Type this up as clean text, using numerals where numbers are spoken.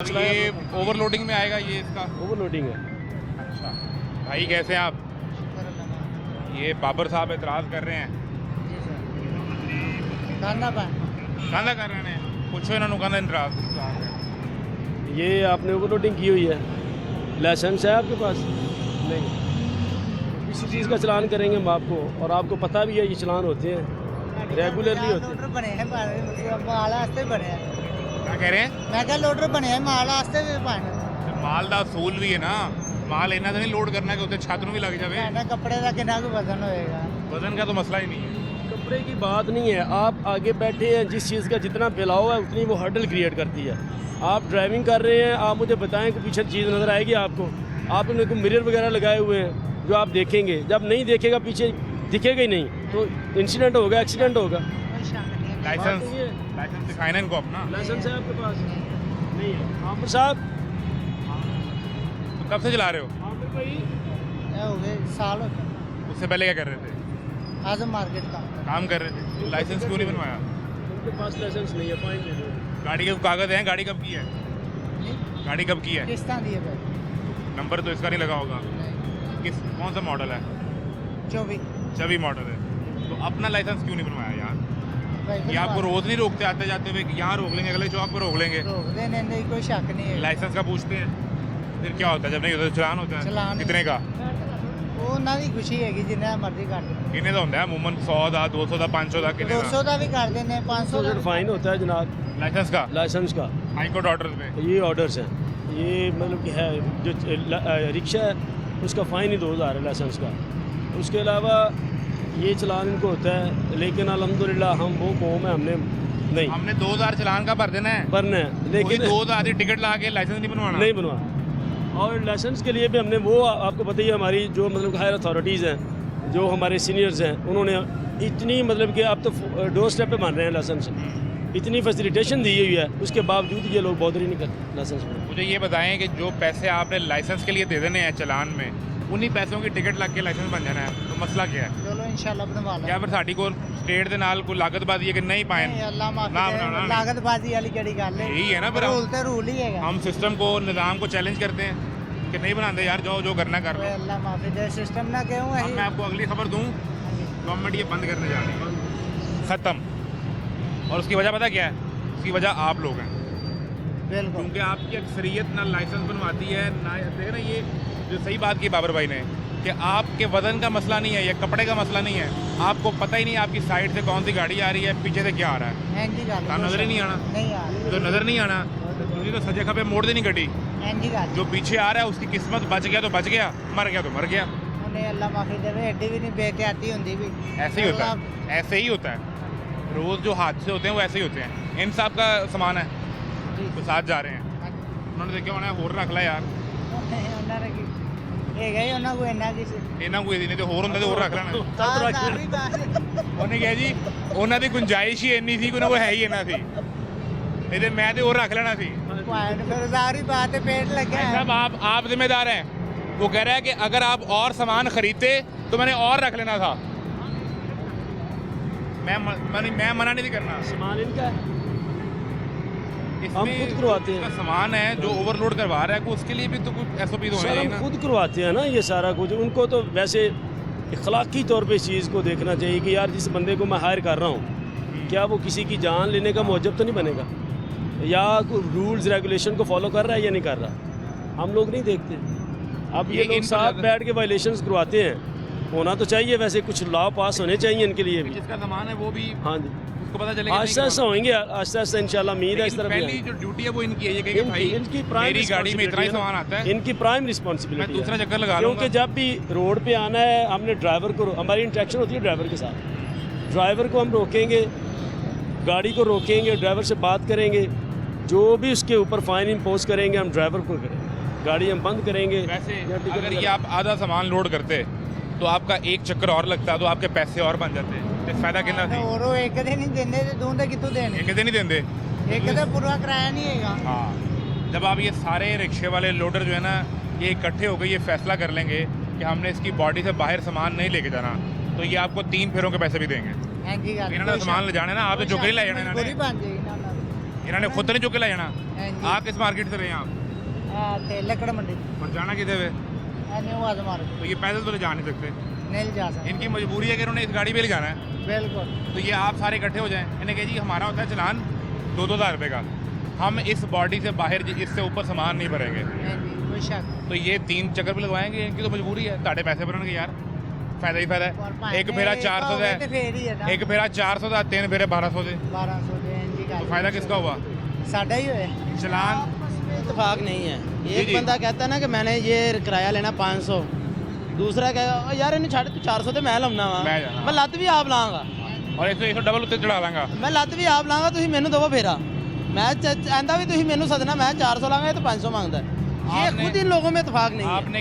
ये ओवरलोडिंग में आएगा, ये इसका ओवरलोडिंग है। अच्छा भाई, कैसे हैं आप? ये बाबर साहब एतराज़ कर रहे हैं। कहना कर रहे हैं, पूछो इन्होंने कहना एतराज़। ये आपने ओवरलोडिंग की हुई है, लाइसेंस है आपके पास? नहीं। इसी चीज़ का चलान करेंगे हम आपको, और आपको पता भी है ये चलान होते हैं, रेगुलरली होते हैं। बने हैं माल वास्ते बने हैं। क्या कह रहे हैं? मैं क्या लोडर बने हैं माल वास्ते भी पाने। माल का असूल भी है ना, माल इन्ना तो नहीं लोड करना कि उत्ते छत नूं भी लग जाए। कपड़े का कितना को वजन होएगा? वजन का तो मसला ही नहीं है। कपड़े की बात नहीं है, आप आगे बैठे हैं, जिस चीज़ का जितना फैलाव है उतनी वो हर्डल क्रिएट करती है। आप ड्राइविंग कर रहे हैं, आप मुझे बताएं कि पीछे चीज़ नज़र आएगी आपको? आपने कोई मिरर वगैरह लगाए हुए हैं जो आप देखेंगे, जब नहीं देखेगा पीछे दिखेगा ही नहीं तो इंसिडेंट होगा, एक्सीडेंट होगा। लाइसेंस दिखाए ना इनको अपना। लाइसेंस है आपके पास? नहीं है। आमिर साहब, तो कब से चला रहे हो? आमिर भाई, हो गए साल हो गए। उससे पहले क्या कर रहे थे? आज मार्केट काम कर रहे थे। लाइसेंस क्यों नहीं बनवाया? उनके पास लाइसेंस नहीं है, फाइन दे दो। गाड़ी के कागज हैं? गाड़ी कब की है? गाड़ी कब की है? किस्ता दिए भाई नंबर तो इसका नहीं लगा होगा। कौन सा मॉडल है? 24 मॉडल है। तो अपना लाइसेंस क्यों नहीं बनवाया यार? ये आपको रोज नहीं रोकते आते जाते हुए? यहाँ रोक लेंगे, अगले चौक पर रोक लेंगे। रोक देने में कोई शक नहीं है। लाइसेंस का पूछते हैं, फिर क्या होता है? जब नहीं होता तो चलान होता है। कितने का? वो उन्होंने की खुशी है कि जिन्ना मर्जी कर दे। कितने का होता है अमूमन? 100 का, 200 का, 500 का, कितने 200 का? का भी कर देने, 500 का फाइन होता है जनाब लाइसेंस का? लाइसेंस का। हाई कोर्ट ऑर्डर पे ये ऑर्डर्स हैं, ये मतलब कि है जो रिक्शा है उसका फ़ाइन ही 2000 है लाइसेंस का। उसके अलावा ये चलान इनको होता है, लेकिन अल्हम्दुलिल्लाह हम वो कौम है, हमने 2000 चलान का भर देना है, भरना है, लेकिन 2000 की टिकट ला के लाइसेंस नहीं बनवाना। नहीं बनवा। और लाइसेंस के लिए भी हमने वो, आपको पता ही है, हमारी जो मतलब हायर अथॉरिटीज़ हैं, जो हमारे सीनियर्स हैं, उन्होंने इतनी मतलब कि आप तो डोर स्टेप पे मान रहे हैं लाइसेंस, इतनी फैसिलिटेशन दी हुई है, उसके बावजूद ये लोग बॉदर ही नहीं करते लाइसेंस में। मुझे ये बताएं कि जो पैसे आपने लाइसेंस के लिए दे देने हैं चलान में, उन्हीं पैसों की टिकट लग के लाइसेंस बन जाना है, तो मसला क्या है? चलो इंशाल्लाह बनवा लो। क्या फिर साड़ी को स्टेट के नाल कोई लागतबाजी है कि नहीं पाए? अल्लाह माफ ना करे, बनाना नहीं। लागतबाजी वाली केड़ी गल है? यही है ना फिर रूल तो रूल ही है। हम सिस्टम को, निज़ाम को चैलेंज करते हैं कि नहीं बनाते यार, जो करना कर लो। अल्लाह माफी दे, सिस्टम ना क्यों है? अब मैं आपको अगली खबर दूं, गवर्नमेंट ये बंद करने जा रही है, ख़त्म। और उसकी वजह पता क्या है? उसकी वजह आप लोग हैं, बिल्कुल। क्योंकि आपकी अक्सरियत ना लाइसेंस बनवाती है ना। देख ना, ये जो सही बात की बाबर भाई ने कि आपके वजन का मसला नहीं है, या कपड़े का मसला नहीं है, आपको पता ही नहीं आपकी साइड से कौन सी गाड़ी आ रही है, पीछे से क्या आ रहा है, नज़र ही नहीं आना। नहीं आ जो नज़र नहीं आना तो सजे खबे मोड़ देनी गड्डी। जो पीछे आ रहा है उसकी किस्मत बच गया तो बच गया, मर गया तो मर गया। अल्लाह माफी देवे, एडी भी नहीं बेहतियाती होंदी भी। ऐसे ही होता है, ऐसे ही होता है। रोज़ जो हादसे होते हैं वो ऐसे ही होते हैं। इन साहब का सामान है तो साथ जा रहे हैं, उन्होंने देखा होना होर रख ला यार, इन्हों को नहीं तो होर होंगे तो होर रख लेना। उन्हें कहा जी उन्होंने की गुंजाइश ही इन्नी थी, कोई है ही इन्ना थी, नहीं तो मैं तो होर रख लेना थी। साहब आप जिम्मेदार हैं। वो कह रहा है कि अगर आप और सामान खरीदते तो मैंने और रख लेना था। मैं मना नहीं करना। सामान इनका है, हम इसमें खुद करवाते हैं। उसका सामान है जो ओवरलोड करवा रहा है, उसके लिए भी तो कुछ SOP तो होना सर, चाहिए हम ना। खुद करवाते हैं ना ये सारा कुछ। उनको तो वैसे इखलाकी तौर पे इस चीज़ को देखना चाहिए कि यार जिस बंदे को मैं हायर कर रहा हूँ, क्या वो किसी की जान लेने का मौजब तो नहीं बनेगा, या रूल्स रेगुलेशन को फॉलो कर रहा है या नहीं कर रहा, हम लोग नहीं देखते। अब ये लोग साथ बैठ के वायलेशंस करवाते हैं, होना तो चाहिए वैसे, कुछ लॉ पास होने चाहिए इनके लिए भी। जिसका सामान है वो भी, हाँ जी, उसको पता चलेगा। आहिस्ता आहिस्ता होंगे, आहिस्ता आहिस्ता इंशाल्लाह उम्मीद है इस तरफ पहली जो ड्यूटी है वो इनकी है, ये कि भाई इनकी प्राइम मेरी गाड़ी में इतना ही सामान आता है, इनकी प्राइम मैं रिस्पॉन्सिबिलिटी दूसरा है। चक्कर लगा लूंगा। क्योंकि जब भी रोड पे आना है, हमने ड्राइवर को, हमारी इंटरेक्शन होती है ड्राइवर के साथ, ड्राइवर को हम रोकेंगे, गाड़ी को रोकेंगे, ड्राइवर से बात करेंगे, जो भी उसके ऊपर फाइन इम्पोज करेंगे हम ड्राइवर को करेंगे, गाड़ी हम बंद करेंगे। वैसे अगर ये आप आधा सामान लोड करते तो आपका एक चक्कर और लगता, तो आपके पैसे और बन जाते, तो फायदा कितना थी? एक दिन नहीं देने तो दूंदे कितों देने? एक दिन नहीं देंगे, एक तो पूरा किराया नहीं है। हाँ, जब आप ये सारे रिक्शे वाले लोडर जो है ना, ये इकट्ठे होकर ये फैसला कर लेंगे कि हमने इसकी बॉडी से बाहर सामान नहीं लेके जाना, तो ये आपको 3 फेरों के पैसे भी देंगे। इन्होंने सामान ले जाने ना, आप तो चुके ही ले जाने, इन्होंने खुद नहीं चुक के ले जाना। हाँ जी। आप किस मार्केट से रहे हैं आप? ਤੇ ਲੱਕੜ ਮੰਡੀ और जाना किधर है? न्यू आजमार तो ये पैदल तो ले जा नहीं सकते, नहीं जा सकते इनकी मजबूरी है कि इन्होंने इस गाड़ी पे ले जाना है। बिल्कुल। तो ये आप सारे इकट्ठे हो जाएं, इन्हें कहिए जी हमारा होता है चलान 2-2 हज़ार रुपये का, हम इस बॉडी से बाहर इससे ऊपर सामान नहीं भरेंगे। हाँ जी कोई शक तो ये 3 चक्कर भी लगवाएंगे, इनकी तो मजबूरी है, ताड़े पैसे भरने यार फायदा ही फायदा और है। भाई एक फेरा ने 400 होवे का ते फेर ही है ना। है, एक फेरा 400 का, 3 फेरे 1200 के, 1200 ਦੇ ਇੰਜੀ तो फायदा किसका हुआ? साडा ही होया। चलान इतफाक नहीं है। जी, एक जी। बंदा कहता है ना कि मैंने ये किराया लेना 500, दूसरा कहेगा यार इन्हें छड़ तू 400 तो मैं लाਉਣਾ ਵਾ मैं जाना। मैं ਲੱਤ ਵੀ ਆਪ ਲਾਂਗਾ और 100 डबल उत्ते चढ़ा देंगा। ਮੈਂ ਲੱਤ ਵੀ ਆਪ ਲਾਂਗਾ ਤੁਸੀਂ ਮੈਨੂੰ ਦਵੋ ਫੇਰਾ ਮੈਂ ਆਂਦਾ ਵੀ ਤੁਸੀਂ ਮੈਨੂੰ ਸਦਨਾ ਮੈਂ 400 ਲਾਂਗਾ ਇਹ ਤਾਂ 500 ਮੰਗਦਾ ये आपने- खुद इन लोगों में इतफाक नहीं है। आपने